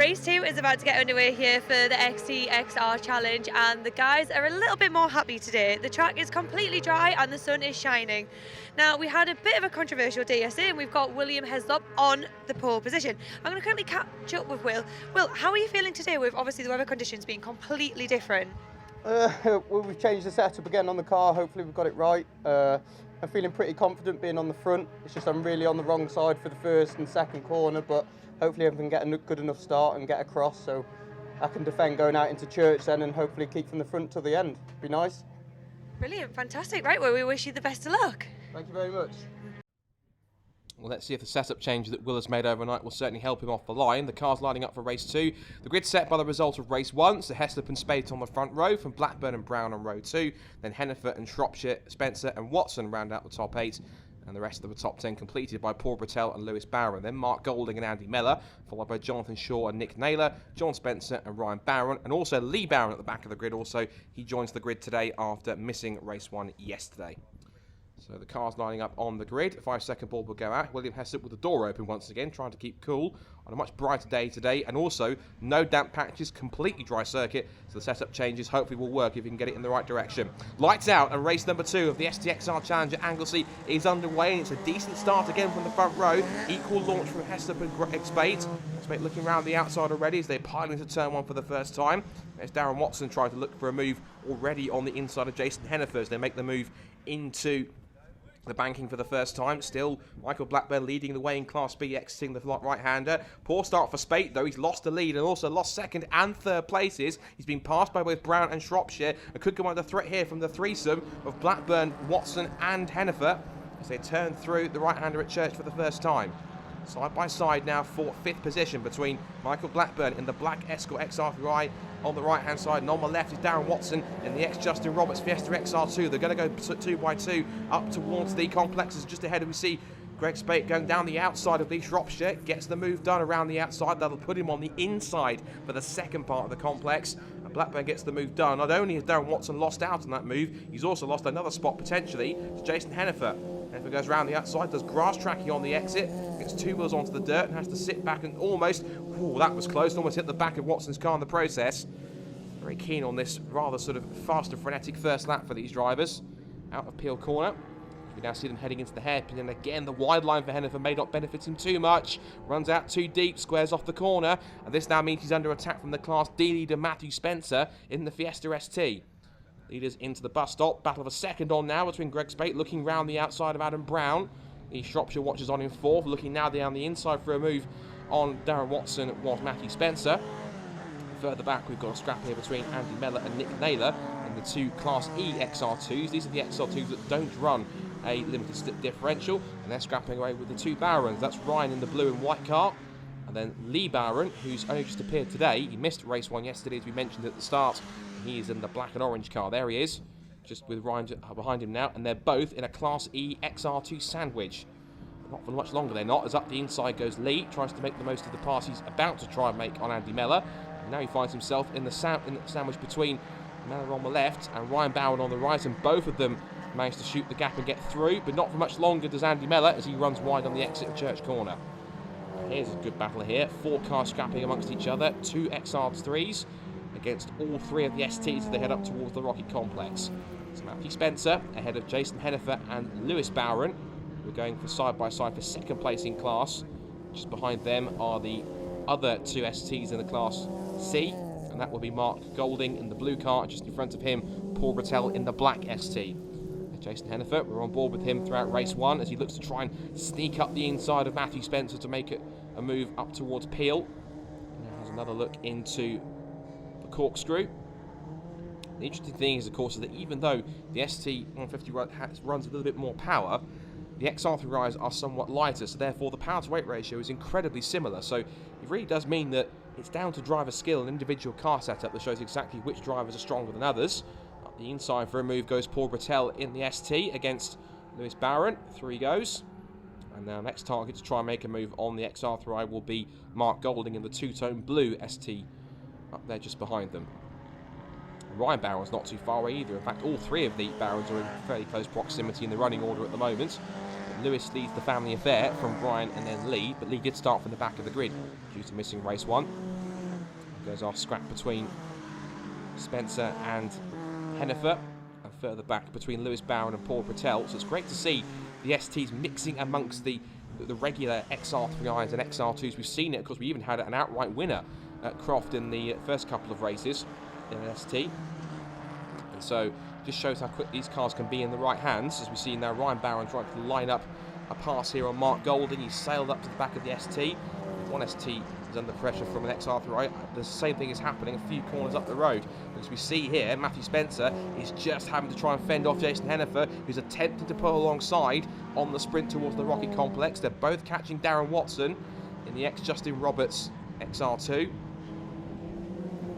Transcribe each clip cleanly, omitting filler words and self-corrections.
Race 2 is about to get underway here for the ST-XR challenge, and the guys are a little bit more happy today. The track is completely dry and the sun is shining. Now, we had a bit of a controversial day yesterday, and we've got William Heslop on the pole position. I'm going to currently catch up with Will. Will, how are you feeling today with obviously the weather conditions being completely different? Well, we've changed the setup again on the car. Hopefully we've got it right. I'm feeling pretty confident being on the front. It's just I'm really on the wrong side for the first and second corner, but hopefully I can get a good enough start and get across so I can defend going out into church then and hopefully keep from the front till the end. Be nice. Brilliant, fantastic. Right, well, we wish you the best of luck. Thank you very much. Well, let's see if the setup change that Will has made overnight will certainly help him off the line. The car's lining up for race 2. The grid set by the result of race 1. So Heslop and Spate on the front row, from Blackburn and Brown on row 2. Then Hennifer and Shropshire, Spencer and Watson round out the top 8. And the rest of the top 10 completed by Paul Brattel and Lewis Barron. Then Mark Golding and Andy Mellor, followed by Jonathan Shaw and Nick Naylor, John Spencer and Ryan Barron, and also Lee Barron at the back of the grid. Also, he joins the grid today after missing race 1 yesterday. So the car's lining up on the grid. A 5-second ball will go out. William Heslop with the door open once again, trying to keep cool on a much brighter day today. And also, no damp patches, completely dry circuit. So the setup changes hopefully will work if you can get it in the right direction. Lights out, and race number 2 of the ST-XR Challenge at Anglesey is underway. And it's a decent start again from the front row. Equal launch from Heslop and Spate. Spate looking around the outside already as they pile into turn 1 for the first time. There's Darren Watson trying to look for a move already on the inside of Jason Hennifer as they make the move into the banking for the first time. Still, Michael Blackburn leading the way in Class B, exiting the right-hander. Poor start for Spate, though. He's lost the lead and also lost second and third places. He's been passed by both Brown and Shropshire and could come under threat here from the threesome of Blackburn, Watson and Hennifer as they turn through the right-hander at Church for the first time. Side by side now for 5th position between Michael Blackburn in the black Escort XR3i on the right hand side, and on the left is Darren Watson in the ex-Justin Roberts Fiesta XR2. They're going to go 2 by 2 up towards the complexes. Just ahead we see Greg Spate going down the outside of Lee Shropshire, gets the move done around the outside. That'll put him on the inside for the second part of the complex. And Blackburn gets the move done. Not only has Darren Watson lost out on that move, he's also lost another spot potentially to Jason Hennifer. Hennifer goes around the outside, does grass tracking on the exit, gets 2 wheels onto the dirt and has to sit back and almost, that was close, almost hit the back of Watson's car in the process. Very keen on this rather sort of fast and frenetic first lap for these drivers. Out of Peel Corner. We now see them heading into the hairpin, and again the wide line for Hennifer may not benefit him too much. Runs out too deep, squares off the corner, and this now means he's under attack from the Class D leader Matthew Spencer in the Fiesta ST. Leaders into the bus stop. Battle of a second on now between Greg Spate looking round the outside of Adam Brown. The Shropshire watches on in 4th, looking now down the inside for a move on Darren Watson was Matthew Spencer. Further back we've got a scrap here between Andy Mellor and Nick Naylor in the 2 Class E XR2s. These are the XR2s that don't run a limited slip differential, and they're scrapping away with the 2 Barons. That's Ryan in the blue and white car, and then Lee Barron, who's only just appeared today. He missed race 1 yesterday, as we mentioned at the start. He is in the black and orange car. There he is, just with Ryan behind him now, and they're both in a Class E XR2 sandwich. Not for much longer they're not, as up the inside goes Lee, tries to make the most of the pass he's about to try and make on Andy Mellor. And now he finds himself in the sandwich between Mellor on the left and Ryan Barron on the right, and both of them managed to shoot the gap and get through, but not for much longer does Andy Mellor as he runs wide on the exit of Church Corner. Here's a good battle here. 4 cars scrapping amongst each other, 2 XR3s against all 3 of the STs as they head up towards the Rocket Complex. So Matthew Spencer ahead of Jason Hennifer and Lewis Barron. We're going for side by side for 2nd place in class. Just behind them are the other 2 STs in the Class C, and that will be Mark Golding in the blue car, and just in front of him Paul Brattel in the black ST. Jason Hennifer, we're on board with him throughout race 1 as he looks to try and sneak up the inside of Matthew Spencer to make it a move up towards Peel. Now has another look into the corkscrew. The interesting thing is, of course, is that even though the ST150 runs a little bit more power, the XR3Is are somewhat lighter, so therefore the power to weight ratio is incredibly similar. So it really does mean that it's down to driver skill and individual car setup that shows exactly which drivers are stronger than others. Up the inside for a move goes Paul Brattel in the ST against Lewis Barron. 3 goes. And now next target to try and make a move on the XR3i will be Mark Golding in the 2-tone blue ST up there just behind them. Ryan Barron's not too far away either. In fact, all 3 of the Barrons are in fairly close proximity in the running order at the moment. But Lewis leads the family affair from Brian and then Lee, but Lee did start from the back of the grid due to missing race 1. Goes our scrap between Spencer and Hennifer, and further back between Lewis Barron and Paul Patel. So it's great to see the STs mixing amongst the regular XR3Is and XR2s. We've seen it because we even had an outright winner at Croft in the first couple of races in an ST. And so just shows how quick these cars can be in the right hands. As we see now, Ryan Barron trying to line up a pass here on Mark Golding. He's sailed up to the back of the ST. One ST is under pressure from an XR3i. The same thing is happening a few corners up the road. As we see here, Matthew Spencer is just having to try and fend off Jason Hennifer, who's attempting to pull alongside on the sprint towards the Rocket Complex. They're both catching Darren Watson in the ex-Justin Roberts XR2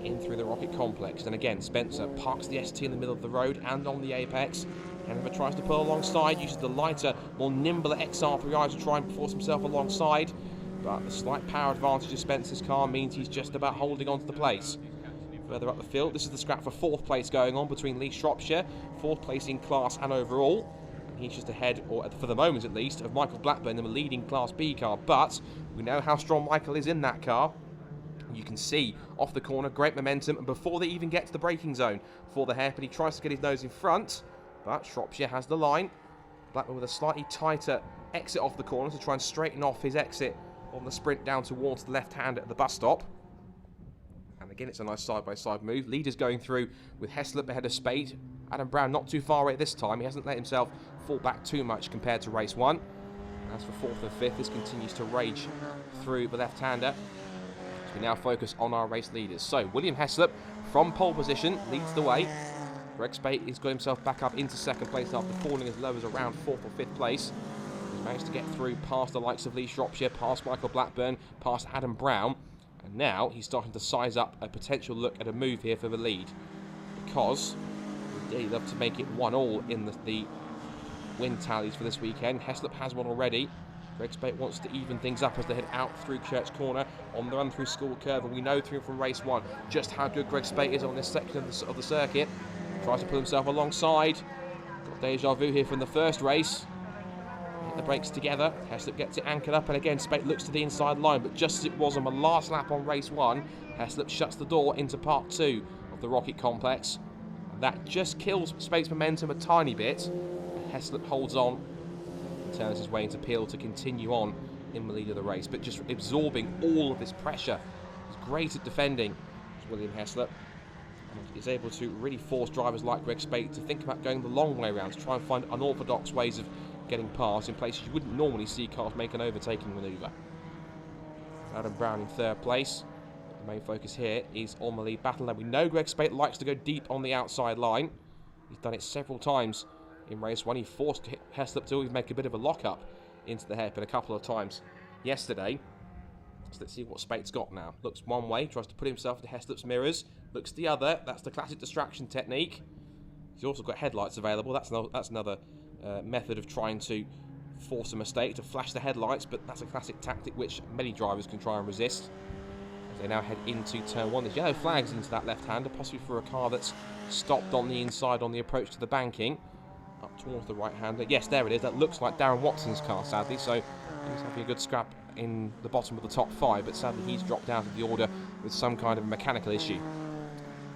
in through the Rocket Complex. And again, Spencer parks the ST in the middle of the road and on the apex. Hennifer tries to pull alongside, uses the lighter, more nimble XR3i to try and force himself alongside. But the slight power advantage of Spencer's car means he's just about holding on to the place. Further up the field, this is the scrap for 4th place going on between Lee Shropshire, 4th place in class and overall. And he's just ahead, or for the moment at least, of Michael Blackburn in the leading Class B car. But we know how strong Michael is in that car. You can see off the corner, great momentum, and before they even get to the braking zone for the hairpin, he tries to get his nose in front, but Shropshire has the line. Blackburn with a slightly tighter exit off the corner to try and straighten off his exit on the sprint down towards the left hand at the bus stop. And again, it's a nice side-by-side move. Leaders going through with Heslop ahead of Spade. Adam Brown not too far away this time. He hasn't let himself fall back too much compared to race 1. As for 4th and 5th, this continues to rage through the left-hander. So we now focus on our race leaders. So William Heslop from pole position leads the way. Greg Spate has got himself back up into 2nd place after falling as low as around 4th or 5th place. He's managed to get through past the likes of Lee Shropshire, past Michael Blackburn, past Adam Brown. And now he's starting to size up a potential look at a move here for the lead. Because he'd love to make it 1-1 in the win tallies for this weekend. Heslop has one already. Greg Spate wants to even things up as they head out through Church Corner on the run through School Curve. And we know from race 1 just how good Greg Spate is on this section of the circuit. Tries to pull himself alongside. Got deja vu here from the first race. Hit the brakes together. Heslop gets it anchored up, and again Spate looks to the inside line, but just as it was on the last lap on race 1, Heslop shuts the door into part 2 of the Rocket Complex. And that just kills Spate's momentum a tiny bit. Heslop holds on and turns his way into Peel to continue on in the lead of the race, but just absorbing all of this pressure. He's great at defending, William Heslop. Is able to really force drivers like Greg Spate to think about going the long way around, to try and find unorthodox ways of getting past in places you wouldn't normally see cars make an overtaking manoeuvre. Adam Brown in 3rd place. The main focus here is on the lead battle. Now we know Greg Spate likes to go deep on the outside line. He's done it several times in race 1. He forced Heslop to make a bit of a lock-up into the hairpin a couple of times yesterday. So let's see what Spate's got now. Looks one way, tries to put himself into Heslop's mirrors. Looks the other. That's the classic distraction technique. He's also got headlights available. That's another method of trying to force a mistake, to flash the headlights, but that's a classic tactic which many drivers can try and resist. As they now head into turn 1, there's yellow flags into that left-hander, possibly for a car that's stopped on the inside on the approach to the banking. Up towards the right-hander. Yes, there it is. That looks like Darren Watson's car, sadly, so he's having a good scrap in the bottom of the top 5, but sadly he's dropped out of the order with some kind of mechanical issue.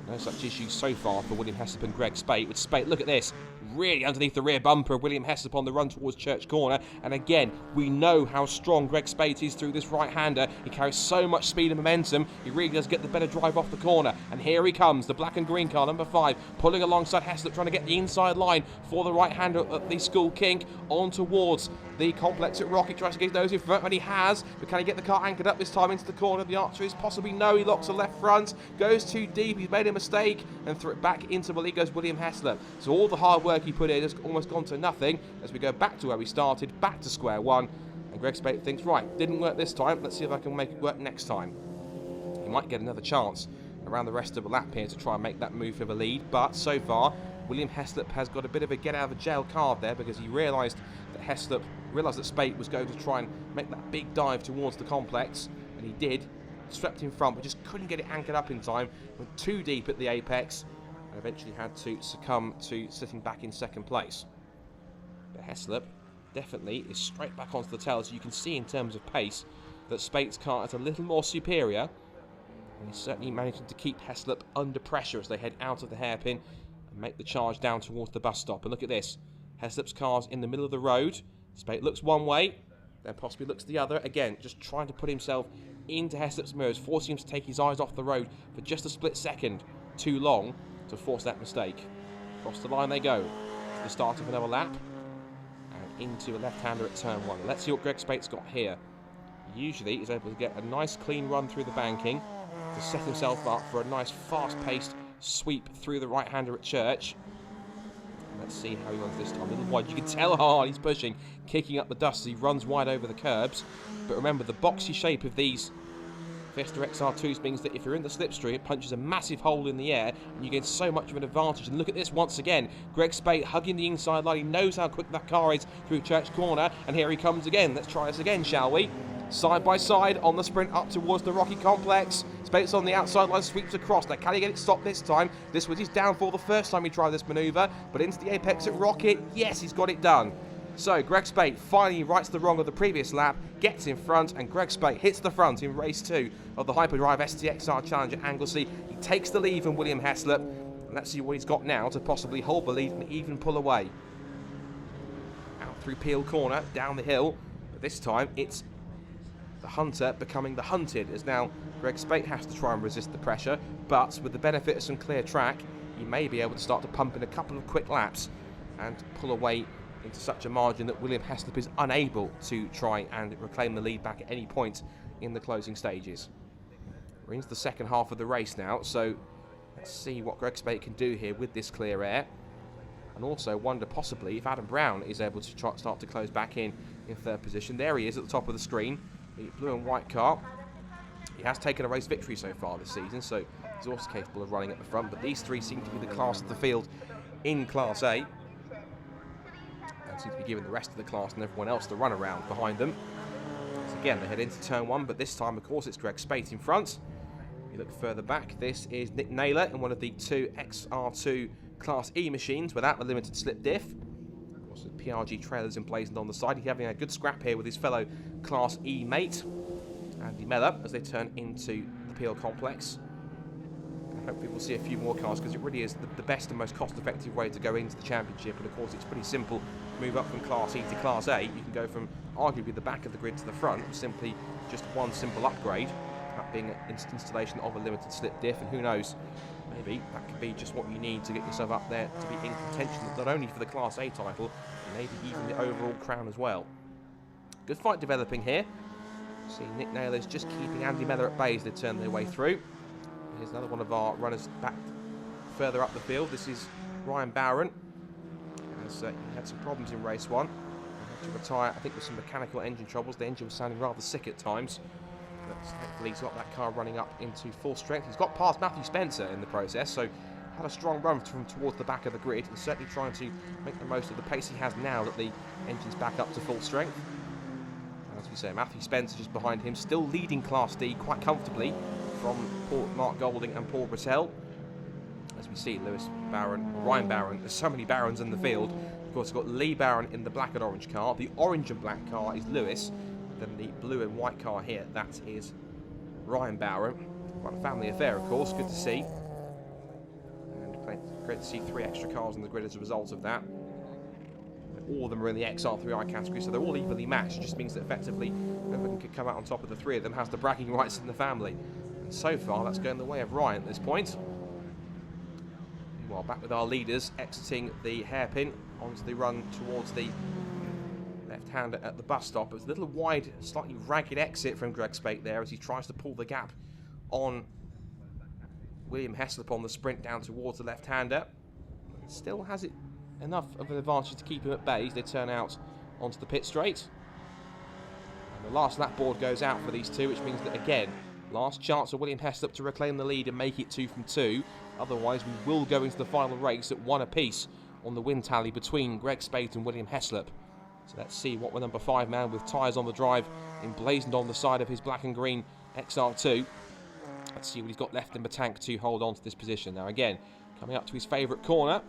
No such issues so far for William Heslop and Greg Spate. With Spate, look at this, really underneath the rear bumper of William Heslop on the run towards Church Corner. And again, we know how strong Greg Spate is through this right-hander. He carries so much speed and momentum. He really does get the better drive off the corner. And here he comes, the black and green car, number 5, pulling alongside Heslop, trying to get the inside line for the right-hander at the School Kink on towards the complex at Rocket. Tries to get his nose in front, and he has. But can he get the car anchored up this time into the corner? The answer is possibly no. He locks the left front, goes too deep, he's made a mistake, and threw it back into the lead goes William Heslop. So all the hard work he put in has almost gone to nothing as we go back to where we started, back to square one. And Greg Spate thinks, right, didn't work this time, let's see if I can make it work next time. He might get another chance around the rest of the lap here to try and make that move for the lead, but so far William Heslop has got a bit of a get out of jail card there, because he realised that Spate was going to try and make that big dive towards the complex, and he did. Swept in front, but just couldn't get it anchored up in time. Went too deep at the apex, and eventually had to succumb to sitting back in 2nd place. But Heslop definitely is straight back onto the tail, so you can see in terms of pace that Spate's car is a little more superior. And he's certainly managing to keep Heslop under pressure as they head out of the hairpin and make the charge down towards the bus stop. And look at this. Heslop's car's in the middle of the road. Spate looks one way, then possibly looks the other. Again, just trying to put himself into Heslop's mirrors, forcing him to take his eyes off the road for just a split second too long to force that mistake. Across the line they go to the start of another lap and into a left-hander at turn 1. Let's see what Greg Spate's got here. Usually he's able to get a nice clean run through the banking to set himself up for a nice fast-paced sweep through the right-hander at Church. Let's see how he runs this time. A little wide. You can tell how hard he's pushing, kicking up the dust as he runs wide over the curbs. But remember, the boxy shape of these Fiesta XR2s means that if you're in the slipstream, it punches a massive hole in the air and you gain so much of an advantage. And look at this once again. Greg Spate hugging the inside line. He knows how quick that car is through Church Corner. And here he comes again. Let's try this again, shall we? Side by side on the sprint up towards the Rocky Complex. Spate's on the outside line, sweeps across. Now, can he get it stopped this time? This was his downfall the first time he tried this manoeuvre, but into the apex at Rocket, yes, he's got it done. So, Greg Spate finally rights the wrong of the previous lap, gets in front, and Greg Spate hits the front in race 2 of the Hyperdrive ST-XR Challenge at Anglesey. He takes the lead from William Heslop, and let's see what he's got now to possibly hold the lead and even pull away. Out through Peel Corner, down the hill, but this time it's the hunter becoming the hunted, as now Greg Spate has to try and resist the pressure, but with the benefit of some clear track, he may be able to start to pump in a couple of quick laps and pull away into such a margin that William Heslop is unable to try and reclaim the lead back at any point in the closing stages. We're into the second half of the race now, so let's see what Greg Spate can do here with this clear air, and also wonder possibly if Adam Brown is able to start to close back in third position. There he is at the top of the screen. The blue and white car. He has taken a race victory so far this season, so he's also capable of running at the front, but these three seem to be the class of the field in Class A. And seem to be giving the rest of the class and everyone else the run around behind them. So again, they head into turn 1, but this time, of course, it's Greg Spate in front. You look further back, this is Nick Naylor in one of the 2 XR2 Class E machines without the limited slip diff. The PRG trailers emblazoned on the side. He's having a good scrap here with his fellow Class E mate, Andy Mellor, as they turn into the Peel Complex. And hopefully we'll see a few more cars, because it really is the best and most cost-effective way to go into the championship. And of course, it's pretty simple. Move up from Class E to Class A. You can go from arguably the back of the grid to the front with simply just one simple upgrade, that being an installation of a limited slip diff. And who knows, maybe that could be just what you need to get yourself up there to be in contention, not only for the Class A title, but maybe even the overall crown as well. Good fight developing here. See, Nick Naylor's just keeping Andy Mellor at bay as they turn their way through. Here's another one of our runners back further up the field. This is Ryan Barron. As he had some problems in race 1. He had to retire, I think, with some mechanical engine troubles. The engine was sounding rather sick at times. But hopefully he's got that car running up into full strength. He's got past Matthew Spencer in the process, so had a strong run from towards the back of the grid. He's certainly trying to make the most of the pace he has now that the engine's back up to full strength. As we say, Matthew Spencer just behind him, still leading Class D quite comfortably from Mark Golding and Paul Brattell. As we see, Ryan Barron, there's so many Barrons in the field. Of course, we've got Lee Barron in the black and orange car. The orange and black car is Lewis. Then the blue and white car here, that is Ryan Barron. Quite a family affair, of course, good to see. And great to see 3 extra cars on the grid as a result of that. All of them are in the XR3i category, so they're all evenly matched. It just means that effectively, whoever can come out on top of the 3 of them has the bragging rights in the family. And so far, that's going the way of Ryan at this point. Meanwhile, back with our leaders, exiting the hairpin onto the run towards the left-hander at the bus stop. It's a little wide, slightly ragged exit from Greg Spate there as he tries to pull the gap on William Heslop on the sprint down towards the left-hander. Still has it enough of an advantage to keep him at bay as they turn out onto the pit straight. And the last lap board goes out for these two, which means that, again, last chance for William Heslop to reclaim the lead and make it 2 from 2. Otherwise, we will go into the final race at 1 apiece on the win tally between Greg Spate and William Heslop. So let's see what the number 5 man with tyres on the drive emblazoned on the side of his black and green XR2. Let's see what he's got left in the tank to hold on to this position. Now again, coming up to his favourite corner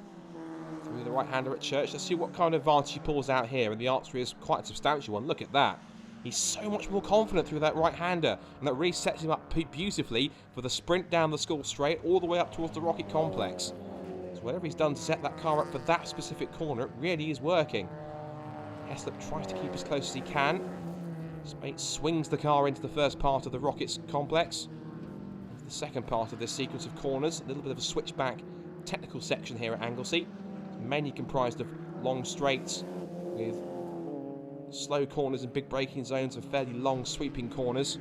through the right-hander at Church. Let's see what kind of advantage he pulls out here, and the answer is quite a substantial one. Look at that. He's so much more confident through that right-hander, and that really sets him up beautifully for the sprint down the school straight all the way up towards the Rocket Complex. So whatever he's done to set that car up for that specific corner, it really is working. Heslop tries to keep as close as he can. Spate swings the car into the first part of the Rockets Complex. Into the second part of this sequence of corners, a little bit of a switchback technical section here at Anglesey. It's mainly comprised of long straights with slow corners and big braking zones and fairly long sweeping corners.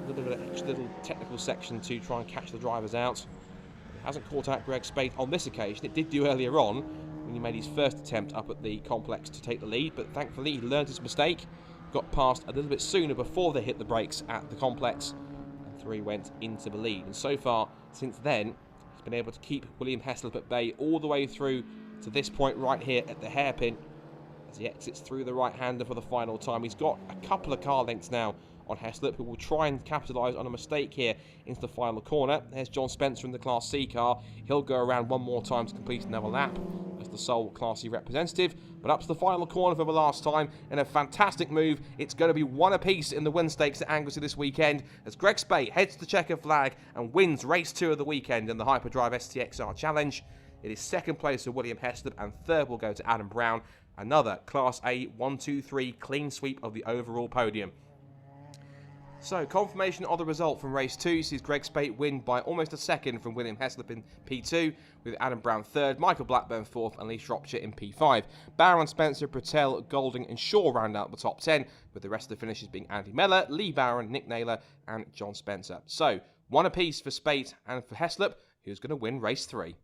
A little bit of extra little technical section to try and catch the drivers out. It hasn't caught out Greg Spate on this occasion. It did do earlier on when he made his first attempt up at the complex to take the lead, but thankfully he learned his mistake, got past a little bit sooner before they hit the brakes at the complex, and through he went into the lead. And so far, since then, he's been able to keep William Heslop at bay all the way through to this point right here at the hairpin as he exits through the right-hander for the final time. He's got a couple of car lengths now on Heslop, who will try and capitalise on a mistake here into the final corner. There's John Spencer in the Class C car. He'll go around one more time to complete another lap as the sole Class C representative. But up to the final corner for the last time in a fantastic move. It's going to be one apiece in the win stakes at Anglesey this weekend as Greg Spate heads to the checkered flag and wins race 2 of the weekend in the Hyperdrive ST-XR Challenge. It is second place for William Heslop and third will go to Adam Brown. Another Class A 1-2-3 clean sweep of the overall podium. So, confirmation of the result from race 2 sees Greg Spate win by almost a second from William Heslop in P2, with Adam Brown 3rd, Michael Blackburn 4th, and Lee Shropshire in P5. Barron, Spencer, Patel, Golding, and Shaw round out the top 10, with the rest of the finishes being Andy Mellor, Lee Barron, Nick Naylor, and John Spencer. So, one apiece for Spate and for Heslop, who's going to win race 3.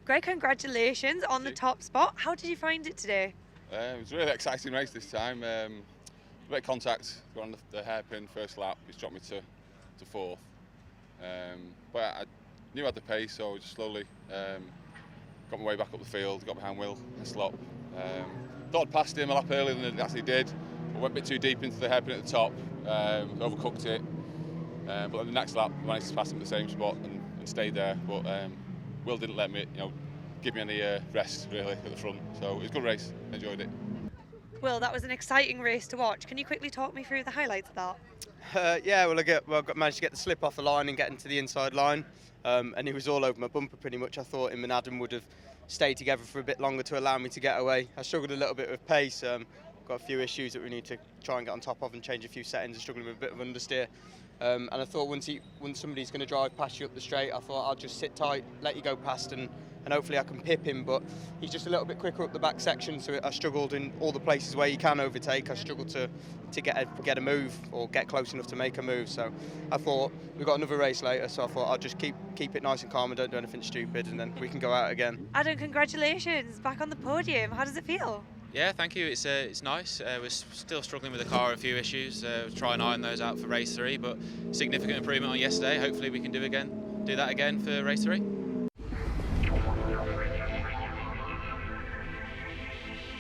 Greg, congratulations on the top spot. How did you find it today? It was a really exciting race this time. Great contact, got on the hairpin first lap, which dropped me to 4th. But I knew I had the pace, so I just slowly got my way back up the field, got behind Will Heslop. Thought I'd passed him a lap earlier than I actually did. I went a bit too deep into the hairpin at the top, overcooked it. But on the next lap, I managed to pass him at the same spot and stayed there. But Will didn't let me, give me any rest really at the front. So it was a good race. Enjoyed it. Will, that was an exciting race to watch. Can you quickly talk me through the highlights of that? Yeah, well, I managed to get the slip off the line and get into the inside line, and he was all over my bumper pretty much. I thought him and Adam would have stayed together for a bit longer to allow me to get away. I struggled a little bit with pace. Got a few issues that we need to try and get on top of and change a few settings. Struggling with a bit of understeer. And I thought once somebody's going to drive past you up the straight, I thought I'll just sit tight, let you go past, and hopefully I can pip him. But he's just a little bit quicker up the back section, so I struggled in all the places where you can overtake. I struggled to get a move or get close enough to make a move. So I thought we've got another race later, so I thought I'll just keep it nice and calm and don't do anything stupid, and then we can go out again. Adam, congratulations, back on the podium. How does it feel? Yeah, thank you. It's nice. We're still struggling with the car, a few issues. Try and iron those out for race 3, but significant improvement on yesterday. Hopefully we can do that again for race 3.